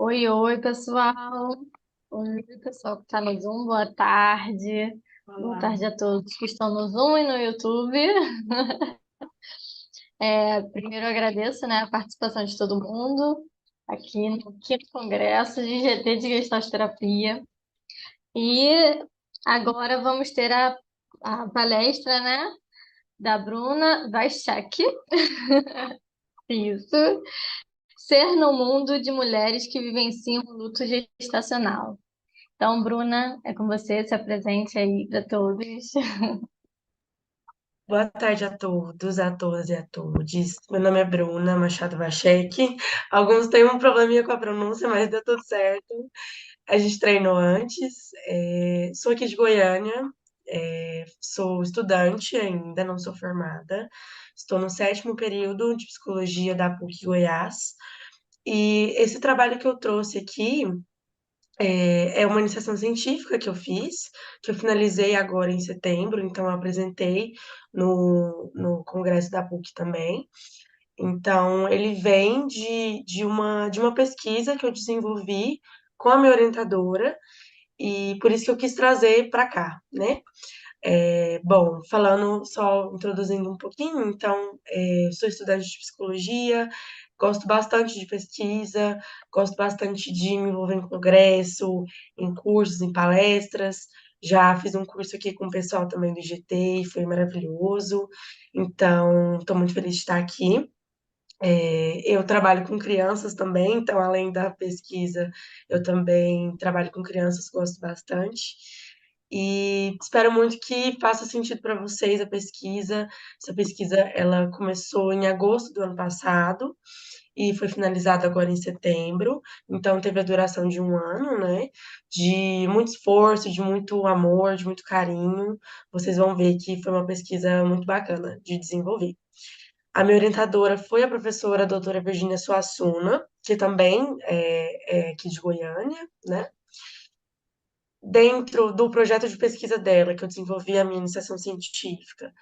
Oi, oi, pessoal. Oi, pessoal que está no Zoom, boa tarde. Boa Olá. tarde a todos que estão no Zoom e no YouTube. Primeiro eu agradeço, né, a participação de todo mundo aqui no quinto congresso de GT de Gestalt Terapia. E agora vamos ter a palestra, né, da Bruna Vaishak. Isso. Ser no mundo de mulheres que vivenciam o luto gestacional. Então, Bruna, é com você, se apresente aí para todos. Boa tarde a todos, a todas e a todes. Meu nome é Bruna Machado Vachek. Alguns têm um probleminha com a pronúncia, mas deu tudo certo. A gente treinou antes. Sou aqui de Goiânia. Sou estudante ainda, não sou formada. Estou no sétimo período de psicologia da PUC Goiás. E esse trabalho que eu trouxe aqui é uma iniciação científica que eu finalizei agora em setembro, então eu apresentei no Congresso da PUC também. Então, ele vem de uma pesquisa que eu desenvolvi com a minha orientadora, e por isso que eu quis trazer para cá, né? Bom, falando, só introduzindo um pouquinho, então, eu sou estudante de psicologia, gosto bastante de pesquisa, gosto bastante de me envolver em congresso, em cursos, em palestras. Já fiz um curso aqui com o pessoal também do IGT e foi maravilhoso. Então, estou muito feliz de estar aqui. Eu trabalho com crianças também, então, além da pesquisa, eu também trabalho com crianças, gosto bastante. E espero muito que faça sentido para vocês a pesquisa. Essa pesquisa, ela começou em agosto do ano passado e foi finalizada agora em setembro. Então, teve a duração de um ano, né? De muito esforço, de muito amor, de muito carinho. Vocês vão ver que foi uma pesquisa muito bacana de desenvolver. A minha orientadora foi a professora doutora Virginia Suassuna, que também é aqui de Goiânia, né? Dentro do projeto de pesquisa dela, que eu desenvolvi a minha iniciação científica,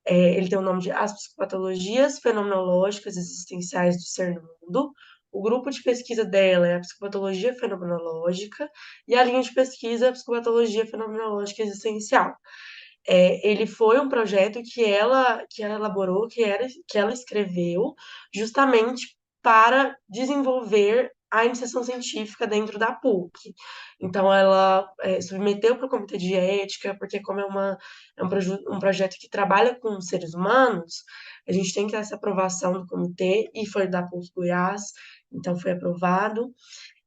ele tem o nome de As Psicopatologias Fenomenológicas Existenciais do Ser no Mundo. O grupo de pesquisa dela é a psicopatologia fenomenológica e a linha de pesquisa é a psicopatologia fenomenológica existencial. Ele foi um projeto que ela elaborou, que ela escreveu, justamente para desenvolver a iniciação científica dentro da PUC. Então, ela submeteu para o comitê de ética, porque como um projeto que trabalha com seres humanos, a gente tem que ter essa aprovação do comitê, e foi da PUC Goiás, então foi aprovado.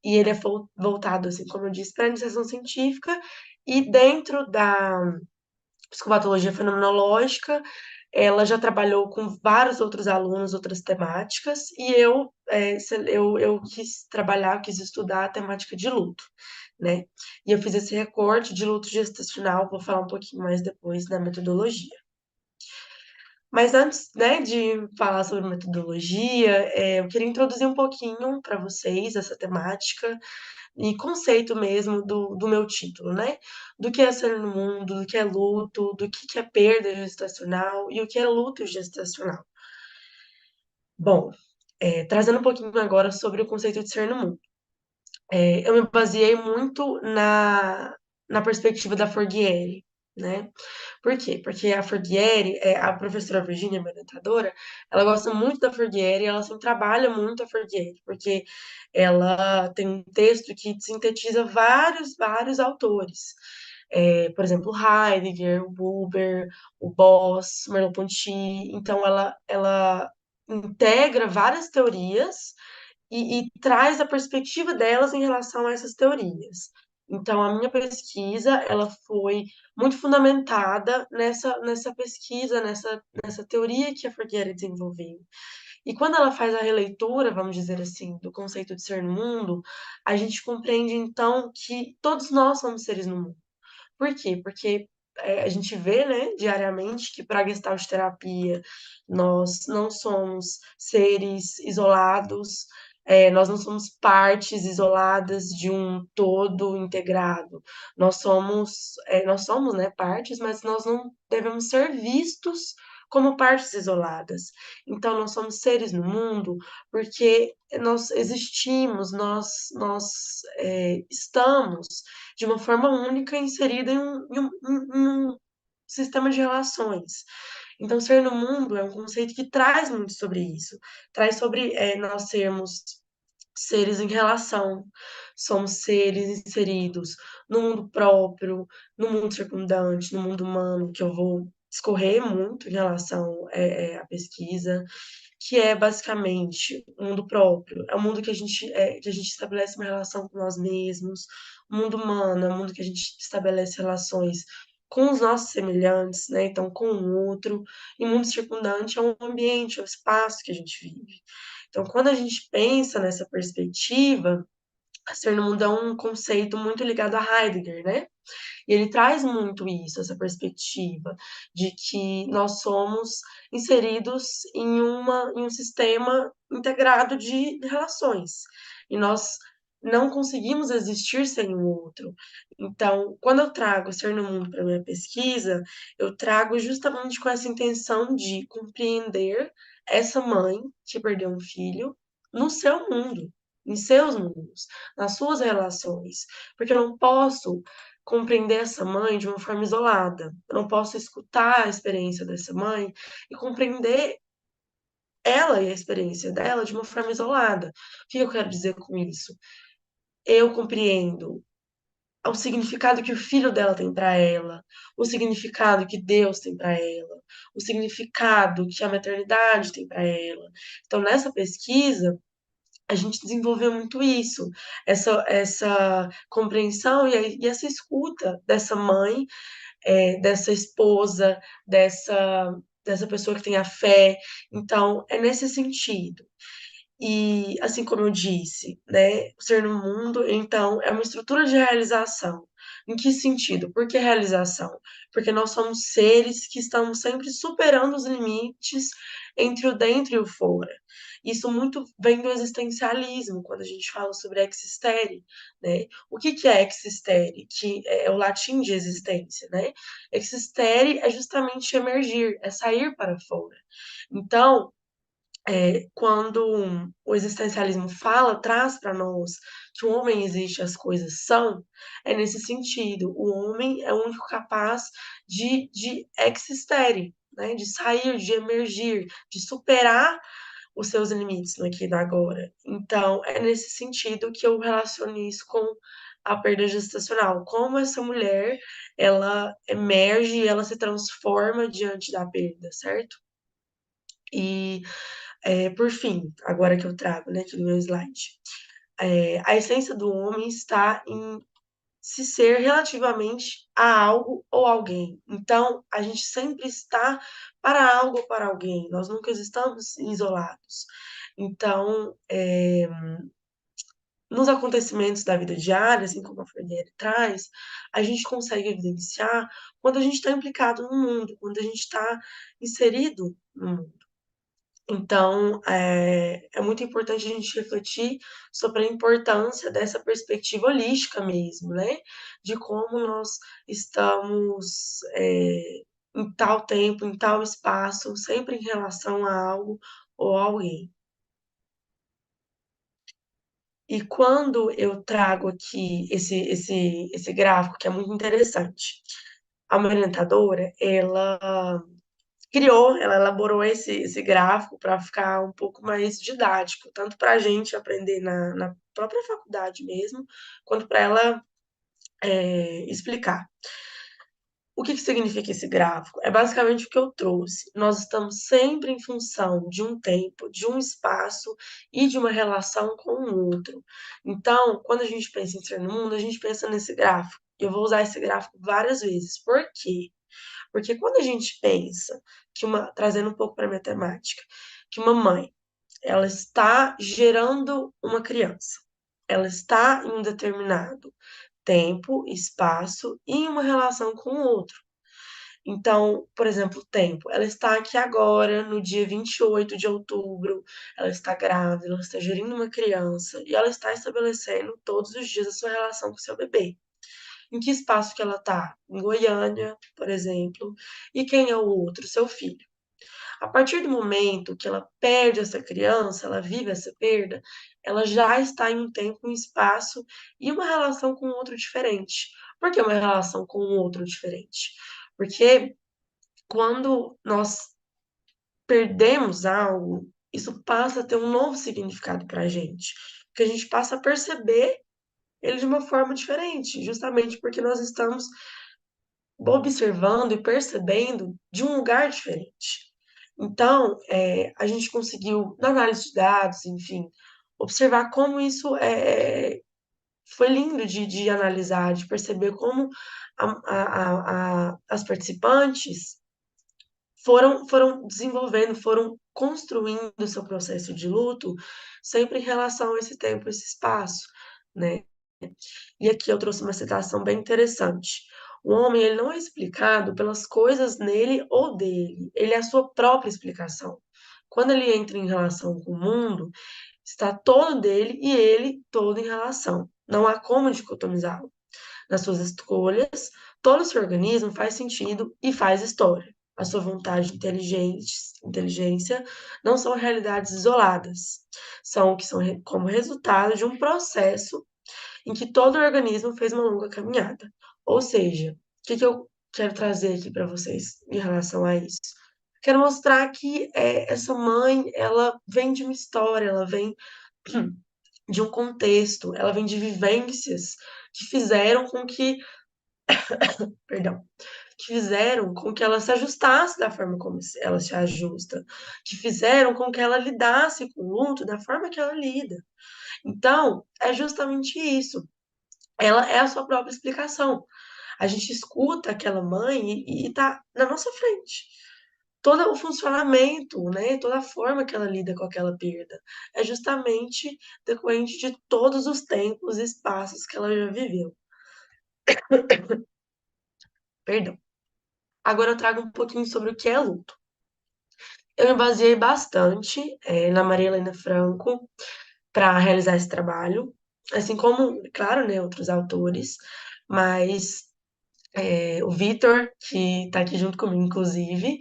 E ele é voltado, assim como eu disse, para a iniciação científica, e dentro da psicopatologia fenomenológica, ela já trabalhou com vários outros alunos, outras temáticas, e eu quis trabalhar, quis estudar a temática de luto, né? E eu fiz esse recorte de luto gestacional, vou falar um pouquinho mais depois da metodologia. Mas antes, né, de falar sobre metodologia, eu queria introduzir um pouquinho para vocês essa temática e conceito mesmo do meu título, né? Do que é ser no mundo, do que é luto, do que é perda gestacional e o que é luto gestacional. Bom, trazendo um pouquinho agora sobre o conceito de ser no mundo. Eu me baseei muito na perspectiva da Forghieri, né? Por quê? Porque a Forghieri, a professora Virginia, minha orientadora, ela gosta muito da Forghieri, ela sempre trabalha muito a Forghieri, porque ela tem um texto que sintetiza vários autores. Por exemplo, Heidegger, o Buber, o Boss, Merleau-Ponty. Então, ela integra várias teorias e traz a perspectiva delas em relação a essas teorias. Então, a minha pesquisa, ela foi muito fundamentada nessa pesquisa, nessa teoria que a Forghieri desenvolveu. E quando ela faz a releitura, vamos dizer assim, do conceito de ser no mundo, a gente compreende, então, que todos nós somos seres no mundo. Por quê? Porque a gente vê, né, diariamente que para a Gestalt terapia nós não somos seres isolados, nós não somos partes isoladas de um todo integrado. Nós somos, né, partes, mas nós não devemos ser vistos como partes isoladas. Então, nós somos seres no mundo porque nós existimos, nós estamos de uma forma única inserida em um sistema de relações. Então, ser no mundo é um conceito que traz muito sobre isso, traz sobre nós sermos seres em relação, somos seres inseridos no mundo próprio, no mundo circundante, no mundo humano, que eu vou discorrer muito em relação à pesquisa, que é basicamente o mundo próprio, é o mundo que a gente estabelece uma relação com nós mesmos, o mundo humano é o mundo que a gente estabelece relações com os nossos semelhantes, né? Então, com o outro, e o mundo circundante é um ambiente, é o espaço que a gente vive. Então, quando a gente pensa nessa perspectiva, a ser no mundo é um conceito muito ligado a Heidegger, né? E ele traz muito isso, essa perspectiva de que nós somos inseridos em um sistema integrado de relações. E nós não conseguimos existir sem o outro. Então, quando eu trago Ser no Mundo para minha pesquisa, eu trago justamente com essa intenção de compreender essa mãe que perdeu um filho no seu mundo, em seus mundos, nas suas relações. Porque eu não posso compreender essa mãe de uma forma isolada. Eu não posso escutar a experiência dessa mãe e compreender ela e a experiência dela de uma forma isolada. O que eu quero dizer com isso? Eu compreendo o significado que o filho dela tem para ela, o significado que Deus tem para ela, o significado que a maternidade tem para ela. Então, nessa pesquisa, a gente desenvolveu muito isso, essa compreensão e essa escuta dessa mãe, dessa esposa, dessa pessoa que tem a fé. Então, é nesse sentido. E, assim como eu disse, né, o ser no mundo, então, é uma estrutura de realização. Em que sentido? Por que realização? Porque nós somos seres que estamos sempre superando os limites entre o dentro e o fora. Isso muito vem do existencialismo, quando a gente fala sobre existere, né? O que é existere? Que é o latim de existência, né? Existere é justamente emergir, é sair para fora. Então, quando o existencialismo fala, traz para nós que o homem existe, as coisas são, é nesse sentido. O homem é o único capaz de existere, né? De sair, de emergir, de superar os seus limites no aqui e no agora. Então, é nesse sentido que eu relaciono isso com a perda gestacional. Como essa mulher, ela emerge e ela se transforma diante da perda, certo? E por fim, agora que eu trago, né, aqui no meu slide, a essência do homem está em se ser relativamente a algo ou alguém. Então, a gente sempre está para algo ou para alguém, nós nunca estamos isolados. Então, nos acontecimentos da vida diária, assim como a Freire traz, a gente consegue evidenciar quando a gente está implicado no mundo, quando a gente está inserido no mundo. Então, é muito importante a gente refletir sobre a importância dessa perspectiva holística mesmo, né? De como nós estamos em tal tempo, em tal espaço, sempre em relação a algo ou alguém. E quando eu trago aqui esse gráfico, que é muito interessante, a minha orientadora, ela elaborou esse gráfico para ficar um pouco mais didático, tanto para a gente aprender na própria faculdade mesmo, quanto para ela explicar. O que significa esse gráfico? É basicamente o que eu trouxe. Nós estamos sempre em função de um tempo, de um espaço e de uma relação com o outro. Então, quando a gente pensa em ser no mundo, a gente pensa nesse gráfico. Eu vou usar esse gráfico várias vezes. Por quê? Porque quando a gente pensa trazendo um pouco para a matemática, que uma mãe, ela está gerando uma criança, ela está em um determinado tempo, espaço e em uma relação com o outro. Então, por exemplo, o tempo. Ela está aqui agora, no dia 28 de outubro, ela está grávida, ela está gerindo uma criança e ela está estabelecendo todos os dias a sua relação com o seu bebê. Em que espaço que ela está? Em Goiânia, por exemplo. E quem é o outro? Seu filho. A partir do momento que ela perde essa criança, ela vive essa perda, ela já está em um tempo, um espaço e uma relação com o outro diferente. Por que uma relação com o outro diferente? Porque quando nós perdemos algo, isso passa a ter um novo significado para a gente. Porque a gente passa a perceber ele de uma forma diferente, justamente porque nós estamos observando e percebendo de um lugar diferente. Então, a gente conseguiu, na análise de dados, enfim, observar como isso foi lindo de analisar, de perceber como as participantes foram desenvolvendo, foram construindo o seu processo de luto sempre em relação a esse tempo, esse espaço, né? E aqui eu trouxe uma citação bem interessante. O homem, ele não é explicado pelas coisas nele ou dele, ele é a sua própria explicação. Quando ele entra em relação com o mundo, está todo dele e ele todo em relação. Não há como dicotomizá-lo. Nas suas escolhas, todo o seu organismo faz sentido e faz história. A sua vontade inteligência não são realidades isoladas, são o que são como resultado de um processo em que todo o organismo fez uma longa caminhada. Ou seja, o que eu quero trazer aqui para vocês em relação a isso? Quero mostrar que essa mãe, ela vem de uma história, ela vem de um contexto, ela vem de vivências que fizeram com que, perdão, que fizeram com que ela se ajustasse da forma como ela se ajusta, que fizeram com que ela lidasse com o luto da forma que ela lida. Então, é justamente isso. Ela é a sua própria explicação. A gente escuta aquela mãe e tá na nossa frente. Todo o funcionamento, né, toda a forma que ela lida com aquela perda é justamente decorrente de todos os tempos e espaços que ela já viveu. Perdão. Agora eu trago um pouquinho sobre o que é luto. Eu me baseei bastante na Maria Helena Franco para realizar esse trabalho, assim como, claro, né, outros autores, mas o Vitor, que está aqui junto comigo, inclusive,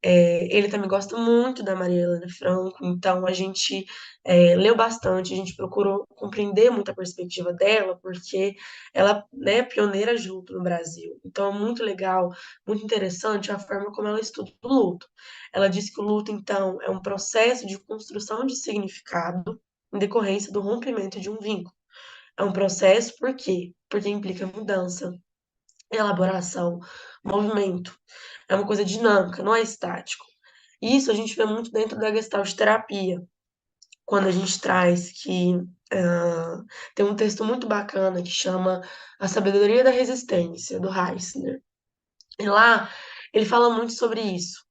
ele também gosta muito da Maria Helena Franco, então a gente leu bastante, a gente procurou compreender muito a perspectiva dela, porque ela, né, é pioneira junto no Brasil. Então é muito legal, muito interessante a forma como ela estuda o luto. Ela diz que o luto, então, é um processo de construção de significado em decorrência do rompimento de um vínculo. É um processo por quê? Porque implica mudança, elaboração, movimento. É uma coisa dinâmica, não é estático. Isso a gente vê muito dentro da Gestalt terapia, quando a gente traz que tem um texto muito bacana que chama A Sabedoria da Resistência, do Heissner. E lá ele fala muito sobre isso,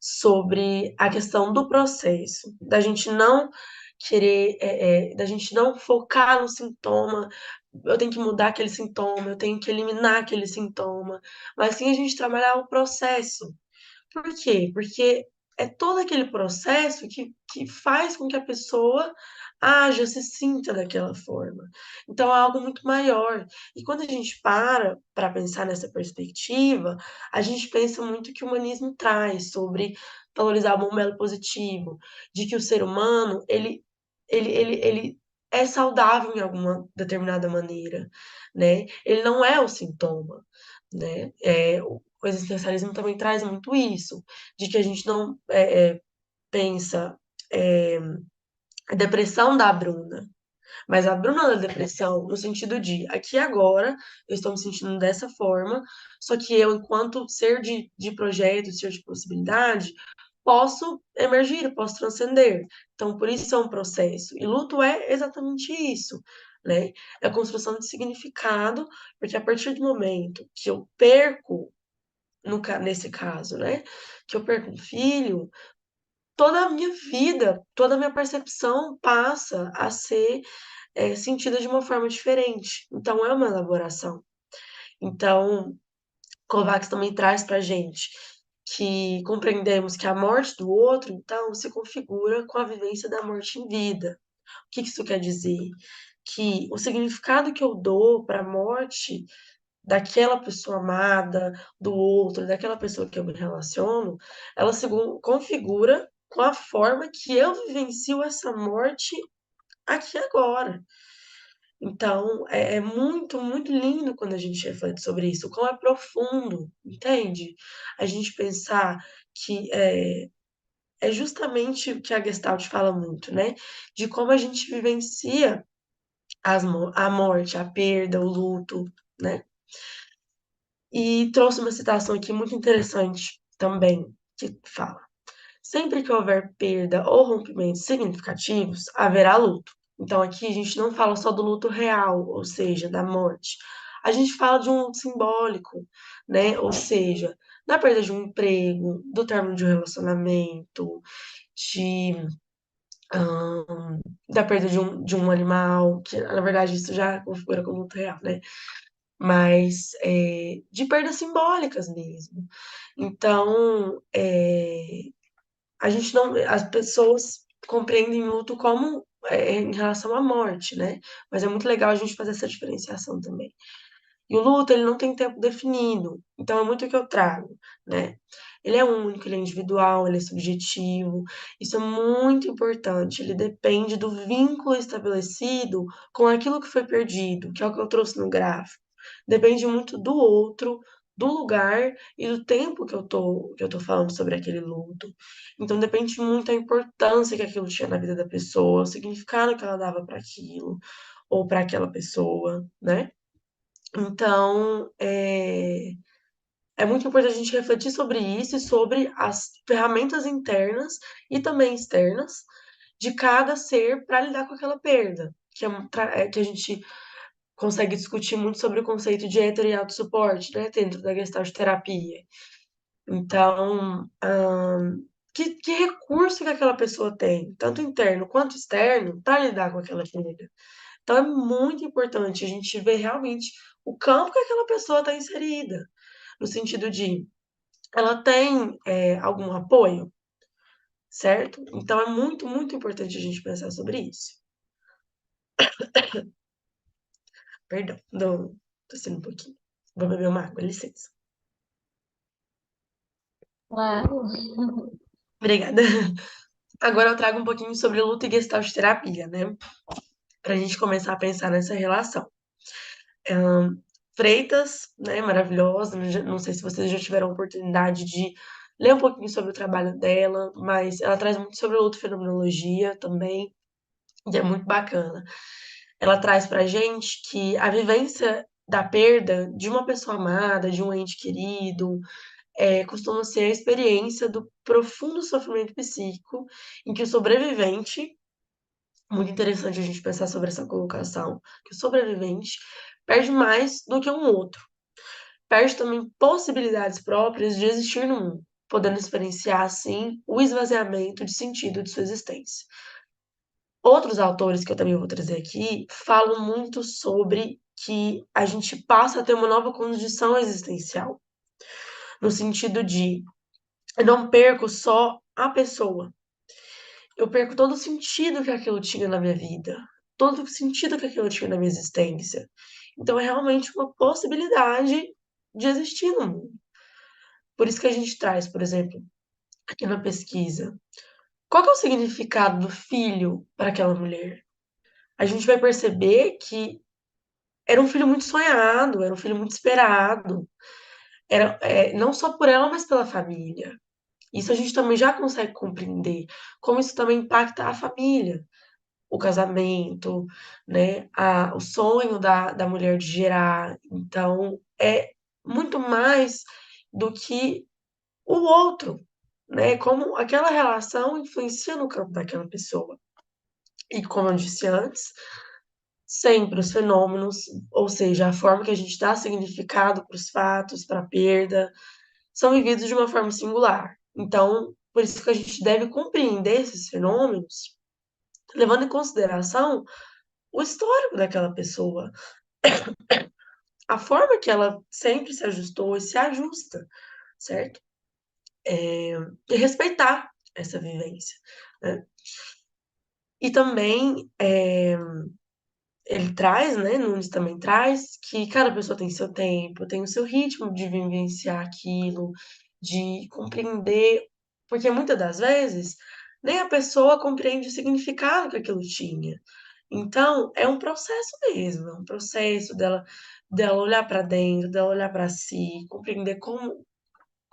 sobre a questão do processo, da gente não querer, da gente não focar no sintoma, eu tenho que mudar aquele sintoma, eu tenho que eliminar aquele sintoma, mas sim a gente trabalhar o processo. Por quê? Porque é todo aquele processo que faz com que a pessoa haja, se sinta daquela forma. Então é algo muito maior. E quando a gente para pensar nessa perspectiva, a gente pensa muito que o humanismo traz sobre valorizar o bom, belo, positivo, de que o ser humano, ele é saudável em alguma determinada maneira, né? Ele não é o sintoma, né? O existencialismo também traz muito isso, de que a gente não pensa a depressão da Bruna, mas a Bruna da depressão no sentido de aqui e agora eu estou me sentindo dessa forma, só que eu, enquanto ser de projeto, ser de possibilidade, posso emergir, posso transcender. Então, por isso é um processo. E luto é exatamente isso, né? É a construção de significado, porque a partir do momento que eu perco nesse caso, né? Que eu perco um filho, toda a minha vida, toda a minha percepção passa a ser sentida de uma forma diferente. Então, é uma elaboração. Então, Kovacs também traz para gente que compreendemos que a morte do outro, então, se configura com a vivência da morte em vida. O que isso quer dizer? Que o significado que eu dou para a morte daquela pessoa amada, do outro, daquela pessoa que eu me relaciono, ela se configura com a forma que eu vivencio essa morte aqui agora. Então, é muito, muito lindo quando a gente reflete sobre isso, como é profundo, entende? A gente pensar que é justamente o que a Gestalt fala muito, né? De como a gente vivencia a morte, a perda, o luto, né? E trouxe uma citação aqui muito interessante também, que fala: sempre que houver perda ou rompimentos significativos, haverá luto. Então aqui a gente não fala só do luto real, ou seja, da morte. A gente fala de um luto simbólico, né? Ou seja, da perda de um emprego, do término de um relacionamento, de, da perda de um animal, que na verdade isso já configura como luto real, né? Mas de perdas simbólicas mesmo. Então, a gente não, as pessoas compreendem luto como em relação à morte, né? Mas é muito legal a gente fazer essa diferenciação também. E o luto, ele não tem tempo definido, então é muito o que eu trago, né? Ele é único, ele é individual, ele é subjetivo. Isso é muito importante. Ele depende do vínculo estabelecido com aquilo que foi perdido, que é o que eu trouxe no gráfico. Depende muito do outro, do lugar e do tempo que eu tô falando sobre aquele luto. Então depende muito da importância que aquilo tinha na vida da pessoa, o significado que ela dava para aquilo ou para aquela pessoa, né? Então, é muito importante a gente refletir sobre isso e sobre as ferramentas internas e também externas de cada ser para lidar com aquela perda, que a gente consegue discutir muito sobre o conceito de hetero e autossuporte, né, dentro da Gestalt terapia. Então, que recurso que aquela pessoa tem, tanto interno quanto externo, para lidar com aquela perda. Então é muito importante a gente ver realmente o campo que aquela pessoa está inserida, no sentido de ela tem algum apoio, certo? Então é muito, muito importante a gente pensar sobre isso. Perdão, tô sendo um pouquinho. Vou beber uma água, licença. Claro. Obrigada. Agora eu trago um pouquinho sobre luta e gestalt terapia, né? Pra gente começar a pensar nessa relação. Freitas, né, maravilhosa, não sei se vocês já tiveram a oportunidade de ler um pouquinho sobre o trabalho dela, mas ela traz muito sobre luto-fenomenologia também, e é muito bacana. Ela traz pra gente que a vivência da perda de uma pessoa amada, de um ente querido, costuma ser a experiência do profundo sofrimento psíquico em que o sobrevivente, muito interessante a gente pensar sobre essa colocação, que o sobrevivente perde mais do que um outro. Perde também possibilidades próprias de existir no mundo, podendo experienciar, assim, o esvaziamento de sentido de sua existência. Outros autores que eu também vou trazer aqui falam muito sobre que a gente passa a ter uma nova condição existencial, no sentido de eu não perco só a pessoa, eu perco todo o sentido que aquilo tinha na minha vida, todo o sentido que aquilo tinha na minha existência. Então é realmente uma possibilidade de existir no mundo. Por isso que a gente traz, por exemplo, aqui na pesquisa, qual que é o significado do filho para aquela mulher? A gente vai perceber que era um filho muito sonhado, era um filho muito esperado, era não só por ela, mas pela família. Isso a gente também já consegue compreender, como isso também impacta a família, o casamento, né, o sonho da mulher de gerar. Então, é muito mais do que o outro, né? Como aquela relação influencia no campo daquela pessoa. E como eu disse antes, sempre os fenômenos, ou seja, a forma que a gente dá significado para os fatos, para a perda, são vividos de uma forma singular. Então, por isso que a gente deve compreender esses fenômenos, levando em consideração o histórico daquela pessoa, a forma que ela sempre se ajustou e se ajusta, certo? E respeitar essa vivência, né? E também ele traz, né, Nunes também traz, que cada pessoa tem seu tempo, tem o seu ritmo de vivenciar aquilo, de compreender, porque muitas das vezes nem a pessoa compreende o significado que aquilo tinha. Então, é um processo mesmo, é um processo dela olhar para dentro, dela olhar para si, compreender como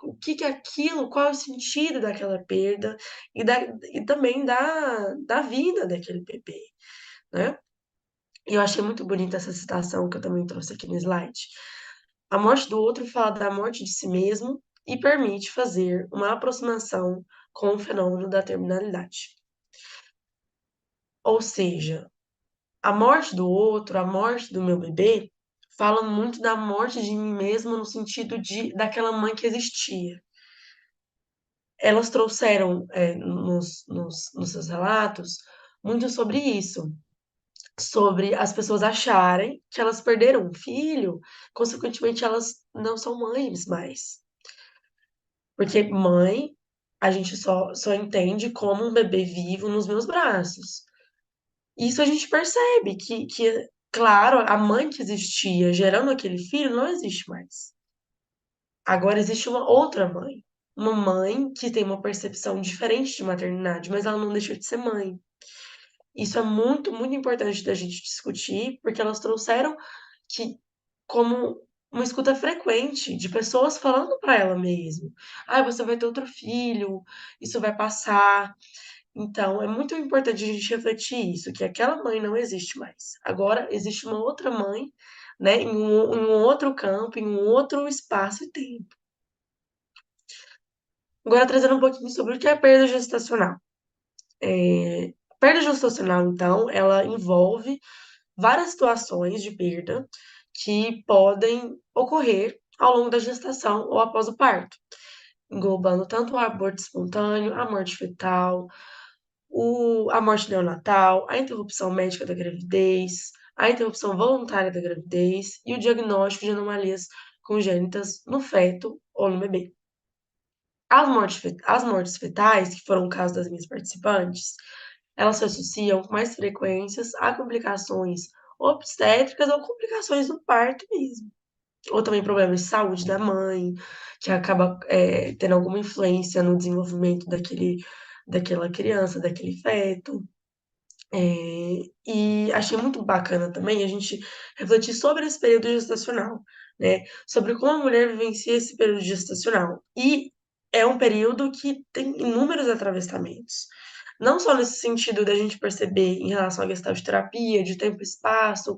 o que que é aquilo, qual é o sentido daquela perda e também da vida daquele bebê, né? E eu achei muito bonita essa citação que eu também trouxe aqui no slide. A morte do outro fala da morte de si mesmo e permite fazer uma aproximação com o fenômeno da terminalidade. Ou seja, a morte do outro, a morte do meu bebê, fala muito da morte de mim mesma no sentido daquela mãe que existia. Elas trouxeram, nos seus relatos, muito sobre isso, sobre as pessoas acharem que elas perderam um filho, consequentemente elas não são mães mais. Porque mãe, a gente só entende como um bebê vivo nos meus braços. Isso a gente percebe que, claro, a mãe que existia gerando aquele filho não existe mais. Agora existe uma outra mãe. Uma mãe que tem uma percepção diferente de maternidade, mas ela não deixa de ser mãe. Isso é muito, muito importante da gente discutir, porque elas trouxeram que como uma escuta frequente de pessoas falando para ela mesmo: "Ah, você vai ter outro filho, isso vai passar". Então, é muito importante a gente refletir isso, que aquela mãe não existe mais. Agora existe uma outra mãe, né, em um outro campo, em um outro espaço e tempo. Agora trazendo um pouquinho sobre o que é perda gestacional. Perda gestacional, então, ela envolve várias situações de perda que podem ocorrer ao longo da gestação ou após o parto, englobando tanto o aborto espontâneo, a morte fetal, a morte neonatal, a interrupção médica da gravidez, a interrupção voluntária da gravidez e o diagnóstico de anomalias congênitas no feto ou no bebê. As mortes fetais, que foram o caso das minhas participantes, elas se associam com mais frequências a complicações obstétricas ou complicações do parto mesmo. Ou também problemas de saúde da mãe, que acaba tendo alguma influência no desenvolvimento daquela criança, daquele feto. E achei muito bacana também a gente refletir sobre esse período gestacional, né? Sobre como a mulher vivencia esse período gestacional. E é um período que tem inúmeros atravessamentos. Não só nesse sentido da gente perceber em relação à questão de terapia, de tempo e espaço,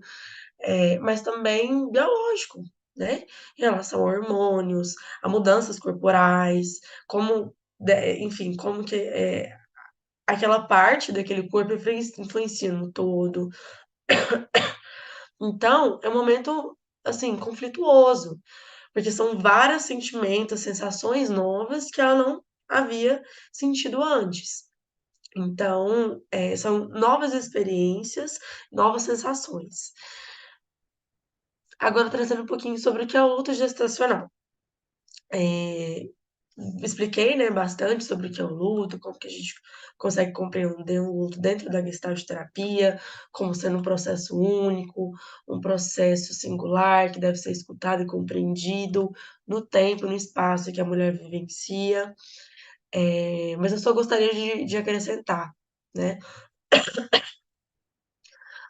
mas também biológico, né? Em relação a hormônios, a mudanças corporais, enfim, como que aquela parte daquele corpo influencia no todo. Então, é um momento, assim, conflituoso, porque são vários sentimentos, sensações novas que ela não havia sentido antes. Então, são novas experiências, novas sensações. Agora, trazendo um pouquinho sobre o que é o luto gestacional. É, expliquei, né, bastante sobre o que é o luto, como que a gente consegue compreender o luto dentro da Gestalt terapia, como sendo um processo único, um processo singular que deve ser escutado e compreendido no tempo, no espaço que a mulher vivencia. Mas eu só gostaria de acrescentar, né,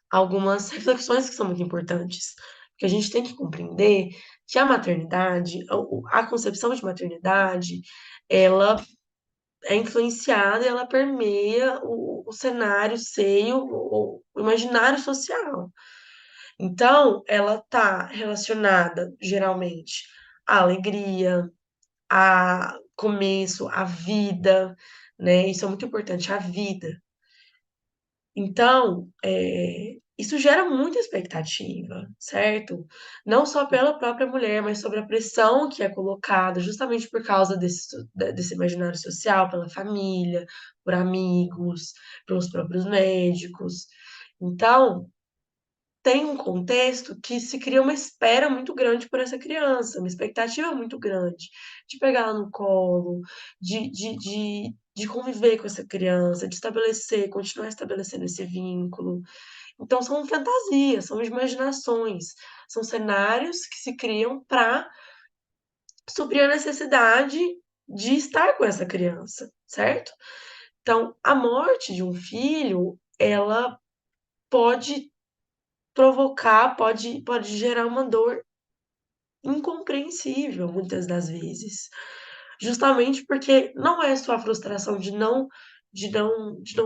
algumas reflexões que são muito importantes, porque a gente tem que compreender que a maternidade, a concepção de maternidade, ela é influenciada e ela permeia o cenário, o seio, o imaginário social. Então, ela está relacionada, geralmente, à alegria, a começo, à vida, né? Isso é muito importante, a vida. Então, isso gera muita expectativa, certo? Não só pela própria mulher, mas sobre a pressão que é colocada justamente por causa desse imaginário social, pela família, por amigos, pelos próprios médicos. Então, tem um contexto que se cria uma espera muito grande por essa criança, uma expectativa muito grande de pegar ela no colo, de conviver com essa criança, de estabelecer, continuar estabelecendo esse vínculo. Então são fantasias, são imaginações, são cenários que se criam para suprir a necessidade de estar com essa criança, certo? Então, a morte de um filho, ela pode provocar, pode gerar uma dor incompreensível muitas das vezes. Justamente porque não é só a frustração de não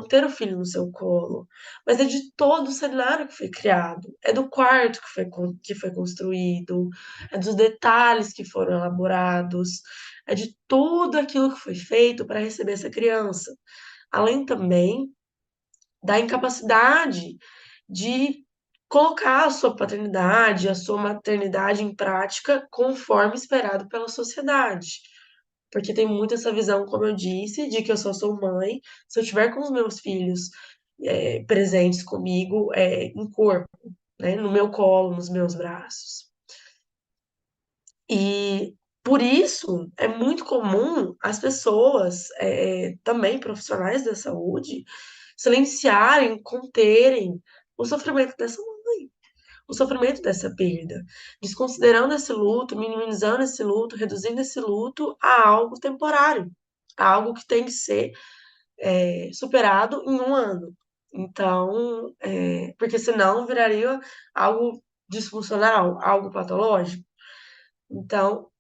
ter o filho no seu colo, mas é de todo o cenário que foi criado, é do quarto que foi construído, é dos detalhes que foram elaborados, é de tudo aquilo que foi feito para receber essa criança. Além também da incapacidade de colocar a sua paternidade, a sua maternidade em prática conforme esperado pela sociedade. Porque tem muito essa visão, como eu disse, de que eu só sou mãe se eu estiver com os meus filhos presentes comigo em corpo, né, no meu colo, nos meus braços. E por isso é muito comum as pessoas, também profissionais da saúde, silenciarem, conterem o sofrimento dessa mãe, o sofrimento dessa perda, desconsiderando esse luto, minimizando esse luto, reduzindo esse luto a algo temporário, a algo que tem que ser superado em um ano. Então, porque senão viraria algo disfuncional, algo patológico. Então,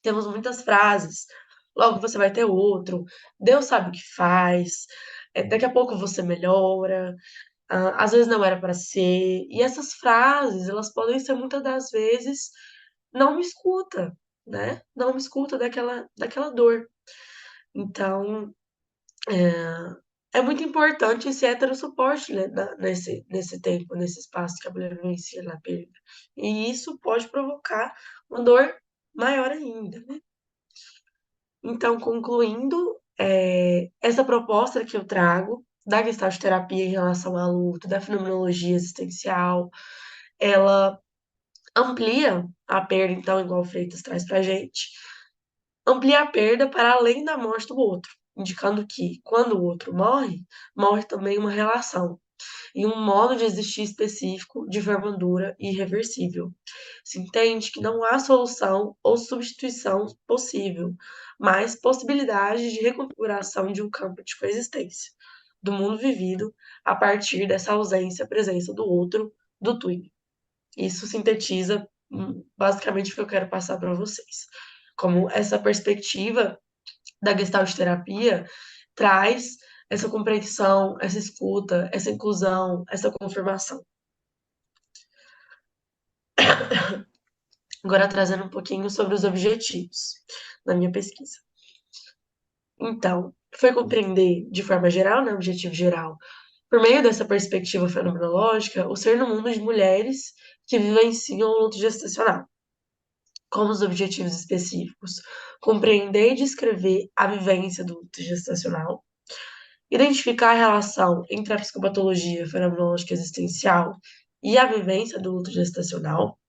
temos muitas frases. Logo você vai ter outro. Deus sabe o que faz. Daqui a pouco você melhora. Às vezes não era para ser. E essas frases, elas podem ser muitas das vezes não me escuta, né? Não me escuta daquela dor. Então, é muito importante esse heterossuporte, né, nesse tempo, nesse espaço que a mulher vivencia na perda. E isso pode provocar uma dor maior ainda, né? Então, concluindo, essa proposta que eu trago da Gestalt terapia em relação à luto, da fenomenologia existencial, ela amplia a perda, então, igual o Freitas traz pra gente, amplia a perda para além da morte do outro, indicando que, quando o outro morre, morre também uma relação e um modo de existir específico de forma dura e irreversível. Se entende que não há solução ou substituição possível, mas possibilidade de reconfiguração de um campo de coexistência, do mundo vivido a partir dessa ausência, presença do outro, do twin. Isso sintetiza basicamente o que eu quero passar para vocês. Como essa perspectiva da Gestalt terapia traz essa compreensão, essa escuta, essa inclusão, essa confirmação. Agora trazendo um pouquinho sobre os objetivos da minha pesquisa. Então, foi compreender de forma geral, né, objetivo geral, por meio dessa perspectiva fenomenológica, o ser no mundo de mulheres que vivenciam o luto gestacional. Como os objetivos específicos, compreender e descrever a vivência do luto gestacional, identificar a relação entre a psicopatologia fenomenológica existencial e a vivência do luto gestacional,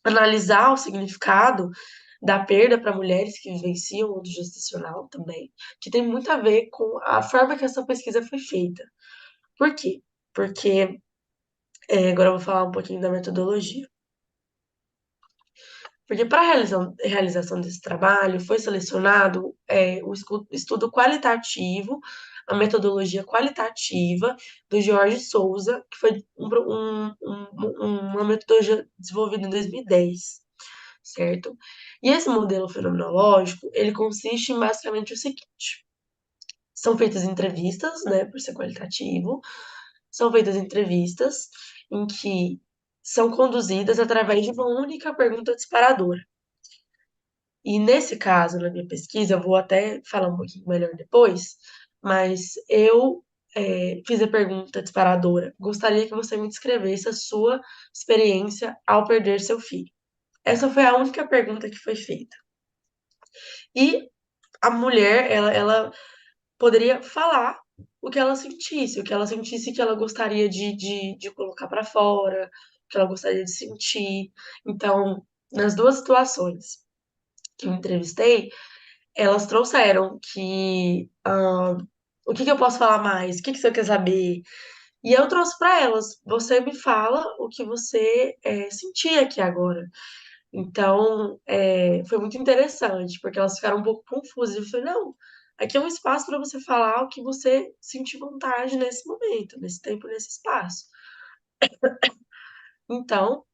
analisar o significado da perda para mulheres que vivenciam o luto gestacional também, que tem muito a ver com a forma que essa pesquisa foi feita. Por quê? Porque, agora eu vou falar um pouquinho da metodologia. Porque para a realização desse trabalho foi selecionado o estudo qualitativo, a metodologia qualitativa do Jorge Souza, que foi uma metodologia desenvolvida em 2010, certo? E esse modelo fenomenológico, ele consiste em basicamente o seguinte: são feitas entrevistas, né, por ser qualitativo, são feitas entrevistas em que são conduzidas através de uma única pergunta disparadora. E nesse caso, na minha pesquisa, eu vou até falar um pouquinho melhor depois, mas eu fiz a pergunta disparadora. Gostaria que você me descrevesse a sua experiência ao perder seu filho. Essa foi a única pergunta que foi feita. E a mulher, ela poderia falar o que ela sentisse que ela gostaria de colocar para fora, o que ela gostaria de sentir. Então, nas duas situações que eu entrevistei, elas trouxeram que o que eu posso falar mais? O que você quer saber? E eu trouxe para elas. Você me fala o que você sentia aqui agora. Então, foi muito interessante, porque elas ficaram um pouco confusas. Eu falei, não, aqui é um espaço para você falar o que você sentir vontade nesse momento, nesse tempo, nesse espaço. Então,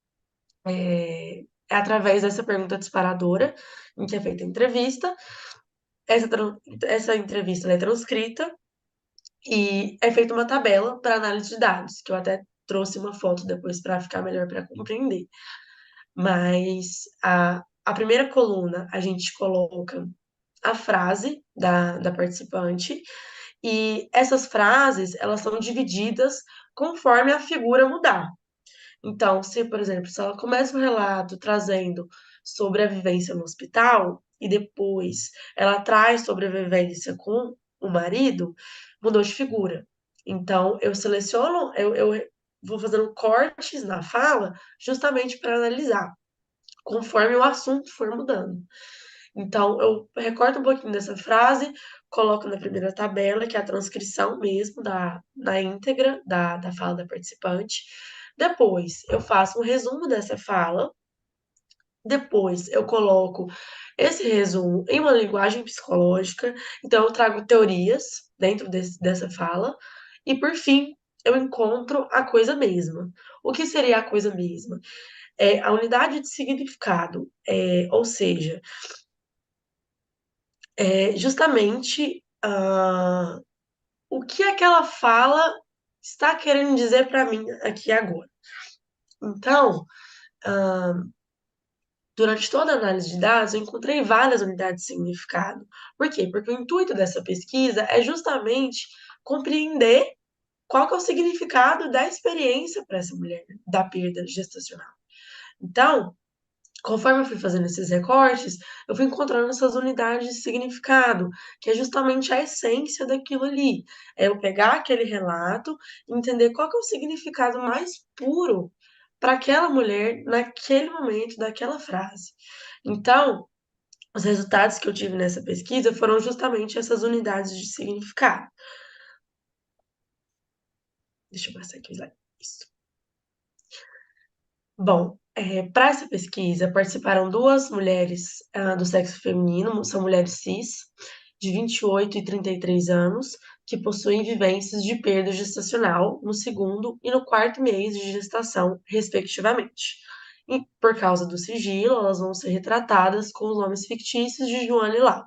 é através dessa pergunta disparadora, em que é feita a entrevista. Essa entrevista ela é transcrita e é feita uma tabela para análise de dados, que eu até trouxe uma foto depois para ficar melhor para compreender. Mas a primeira coluna a gente coloca a frase da participante e essas frases elas são divididas conforme a figura mudar. Então, se, por exemplo, se ela começa o relato trazendo sobre a vivência no hospital e depois ela traz sobre a vivência com o marido, mudou de figura. Então, eu seleciono, eu vou fazendo cortes na fala justamente para analisar, conforme o assunto for mudando. Então, eu recorto um pouquinho dessa frase, coloco na primeira tabela, que é a transcrição mesmo da íntegra da fala da participante. Depois, eu faço um resumo dessa fala. Depois, eu coloco esse resumo em uma linguagem psicológica. Então, eu trago teorias dentro dessa fala. E, por fim, eu encontro a coisa mesma. O que seria a coisa mesma? É a unidade de significado, ou seja, justamente o que aquela fala está querendo dizer para mim aqui agora. Então, durante toda a análise de dados, eu encontrei várias unidades de significado. Por quê? Porque o intuito dessa pesquisa é justamente compreender qual que é o significado da experiência para essa mulher da perda gestacional. Então, conforme eu fui fazendo esses recortes, eu fui encontrando essas unidades de significado, que é justamente a essência daquilo ali. É eu pegar aquele relato e entender qual que é o significado mais puro para aquela mulher naquele momento daquela frase. Então, os resultados que eu tive nessa pesquisa foram justamente essas unidades de significado. Deixa eu passar aqui o slide. Isso. Bom, para essa pesquisa participaram duas mulheres do sexo feminino, são mulheres cis, de 28 e 33 anos, que possuem vivências de perda gestacional no segundo e no quarto mês de gestação, respectivamente. E por causa do sigilo, elas vão ser retratadas com os nomes fictícios de Joana e Laura.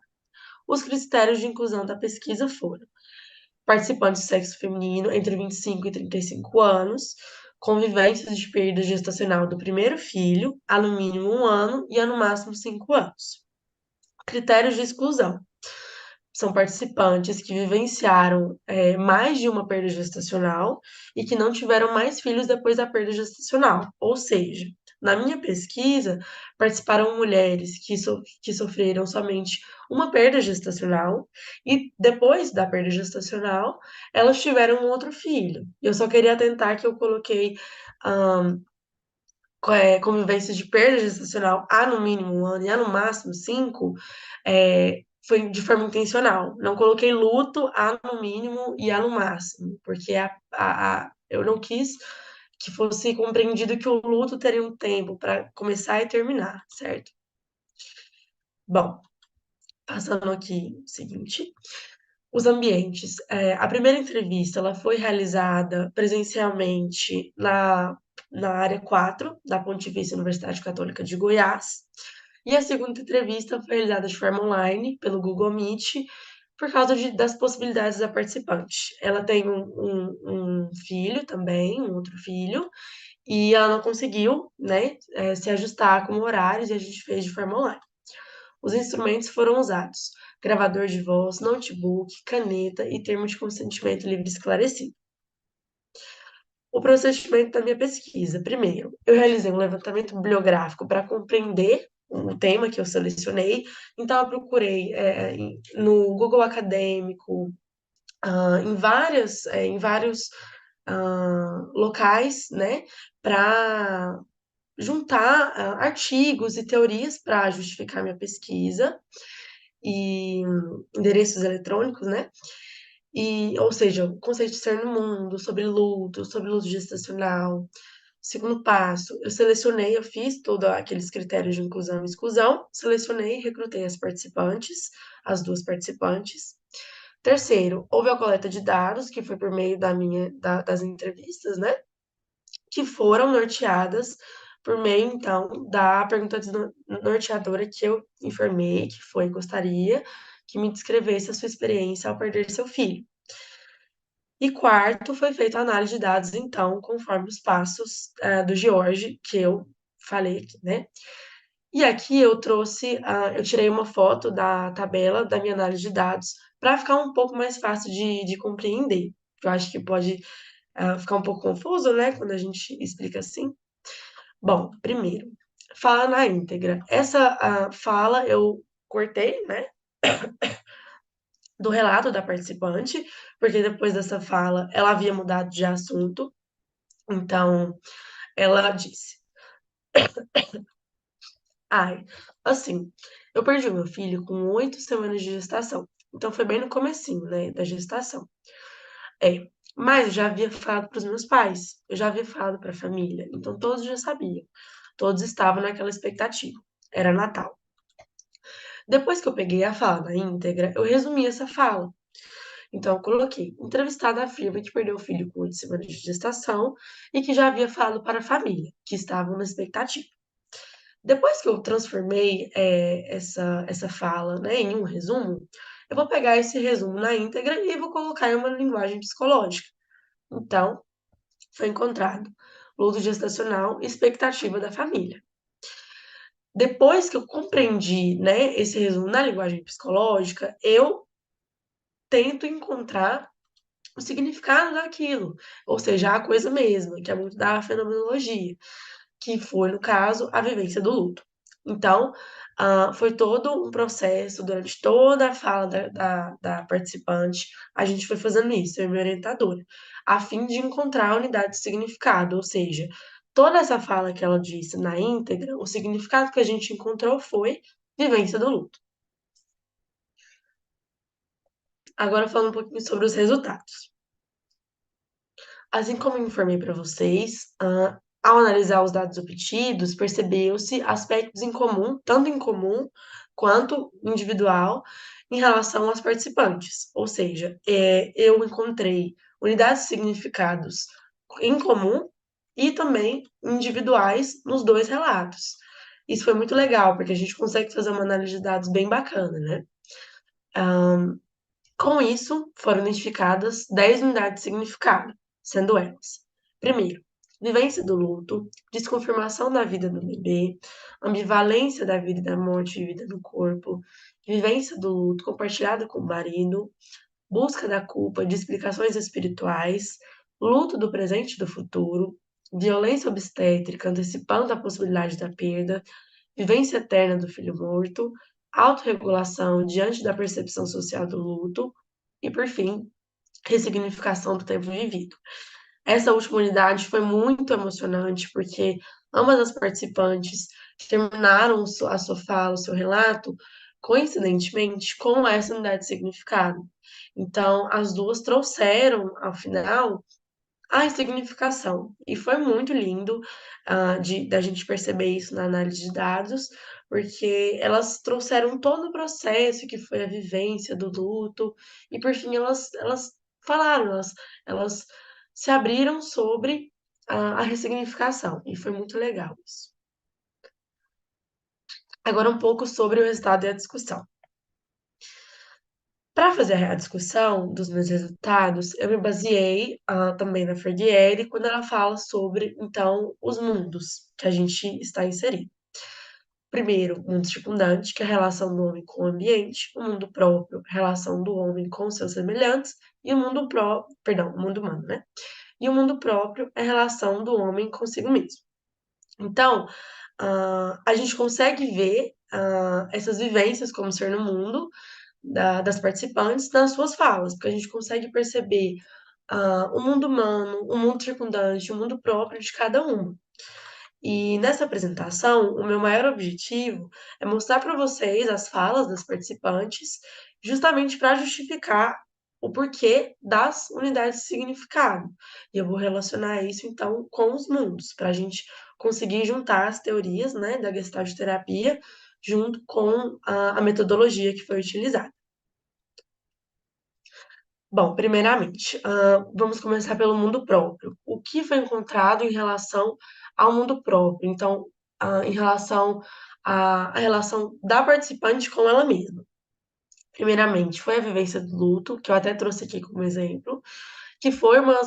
Os critérios de inclusão da pesquisa foram participantes do sexo feminino entre 25 e 35 anos, convivências de perda gestacional do primeiro filho, há no mínimo 1 ano e há no máximo 5 anos. Critérios de exclusão. São participantes que vivenciaram mais de uma perda gestacional e que não tiveram mais filhos depois da perda gestacional. Ou seja, na minha pesquisa, participaram mulheres que sofreram somente uma perda gestacional e depois da perda gestacional, elas tiveram um outro filho. Eu só queria atentar que eu coloquei convivência de perda gestacional há no mínimo 1 ano e há no máximo 5, foi de forma intencional. Não coloquei luto há no mínimo e há no máximo, porque eu não quis que fosse compreendido que o luto teria um tempo para começar e terminar, certo? Bom, passando aqui o seguinte, os ambientes. A primeira entrevista ela foi realizada presencialmente na área 4 da Pontifícia Universidade Católica de Goiás. E a segunda entrevista foi realizada de forma online, pelo Google Meet, por causa das possibilidades da participante. Ela tem um filho também, um outro filho, e ela não conseguiu, né, se ajustar com horários e a gente fez de forma online. Os instrumentos foram usados: gravador de voz, notebook, caneta e termo de consentimento livre esclarecido. O procedimento da minha pesquisa. Primeiro, eu realizei um levantamento bibliográfico para compreender o tema que eu selecionei. Então, eu procurei no Google Acadêmico, em vários locais, né, para juntar artigos e teorias para justificar minha pesquisa e endereços eletrônicos, né? ou seja, o conceito de ser no mundo, sobre luto gestacional. Segundo passo, eu fiz todos aqueles critérios de inclusão e exclusão, selecionei e recrutei as participantes, as duas participantes. Terceiro, houve a coleta de dados, que foi por meio das entrevistas, né? Que foram norteadas por meio, então, da pergunta norteadora que eu informei, que foi: gostaria que me descrevesse a sua experiência ao perder seu filho. E quarto, foi feita a análise de dados, então, conforme os passos do George, que eu falei aqui, né? E aqui eu trouxe, eu tirei uma foto da tabela da minha análise de dados para ficar um pouco mais fácil de compreender. Eu acho que pode ficar um pouco confuso, né, quando a gente explica assim. Bom, primeiro, fala na íntegra. Essa fala eu cortei, né, do relato da participante, porque depois dessa fala ela havia mudado de assunto. Então, ela disse: ai, assim, eu perdi o meu filho com 8 semanas de gestação. Então foi bem no comecinho, né, da gestação. É, mas eu já havia falado para os meus pais, eu já havia falado para a família, então todos já sabiam. Todos estavam naquela expectativa. Era Natal. Depois que eu peguei a fala na íntegra, eu resumi essa fala. Então, eu coloquei: entrevistada afirma que perdeu o filho com 8 semanas de gestação e que já havia falado para a família, que estavam na expectativa. Depois que eu transformei essa fala, né, em um resumo, eu vou pegar esse resumo na íntegra e vou colocar em uma linguagem psicológica. Então, foi encontrado luto gestacional e expectativa da família. Depois que eu compreendi, né, esse resumo na linguagem psicológica, eu tento encontrar o significado daquilo, ou seja, a coisa mesma, que é muito da fenomenologia, que foi, no caso, a vivência do luto. Então, foi todo um processo, durante toda a fala da participante, a gente foi fazendo isso, eu e minha orientadora, a fim de encontrar a unidade de significado, ou seja, toda essa fala que ela disse na íntegra, o significado que a gente encontrou foi vivência do luto. Agora falando um pouquinho sobre os resultados. Assim como eu informei para vocês, ao analisar os dados obtidos, percebeu-se aspectos em comum, tanto em comum quanto individual, em relação aos participantes. Ou seja, eu encontrei unidades de significados em comum e também individuais nos dois relatos. Isso foi muito legal, porque a gente consegue fazer uma análise de dados bem bacana, né? Com isso, foram identificadas 10 unidades de significado, sendo elas: primeiro, vivência do luto, desconfirmação da vida do bebê, ambivalência da vida e da morte vivida no corpo, vivência do luto compartilhada com o marido, busca da culpa de explicações espirituais, luto do presente e do futuro, violência obstétrica antecipando a possibilidade da perda, vivência eterna do filho morto, autorregulação diante da percepção social do luto e, por fim, ressignificação do tempo vivido. Essa última unidade foi muito emocionante porque ambas as participantes terminaram a sua fala, o seu relato, coincidentemente, com essa unidade de significado. Então, as duas trouxeram, ao final, a ressignificação. E foi muito lindo da gente perceber isso na análise de dados, porque elas trouxeram todo o processo que foi a vivência do luto, e por fim elas falaram, elas se abriram sobre a ressignificação, e foi muito legal isso. Agora um pouco sobre o resultado e a discussão. Para fazer a discussão dos meus resultados, eu me baseei também na Freire quando ela fala sobre, então, os mundos que a gente está inserido. Primeiro, o mundo circundante, que é a relação do homem com o ambiente, o mundo próprio, a relação do homem com seus semelhantes, e o mundo humano, né? E o mundo próprio é a relação do homem consigo mesmo. Então, a gente consegue ver essas vivências como ser no mundo das participantes nas suas falas, porque a gente consegue perceber o mundo humano, o mundo circundante, o mundo próprio de cada uma. E nessa apresentação, o meu maior objetivo é mostrar para vocês as falas das participantes, justamente para justificar o porquê das unidades de significado. E eu vou relacionar isso, então, com os mundos, para a gente conseguir juntar as teorias, né, da Gestalt terapia junto com a metodologia que foi utilizada. Bom, primeiramente, vamos começar pelo mundo próprio. O que foi encontrado em relação ao mundo próprio? Então, em relação à relação da participante com ela mesma. Primeiramente, foi a vivência do luto, que eu até trouxe aqui como exemplo, que foi uma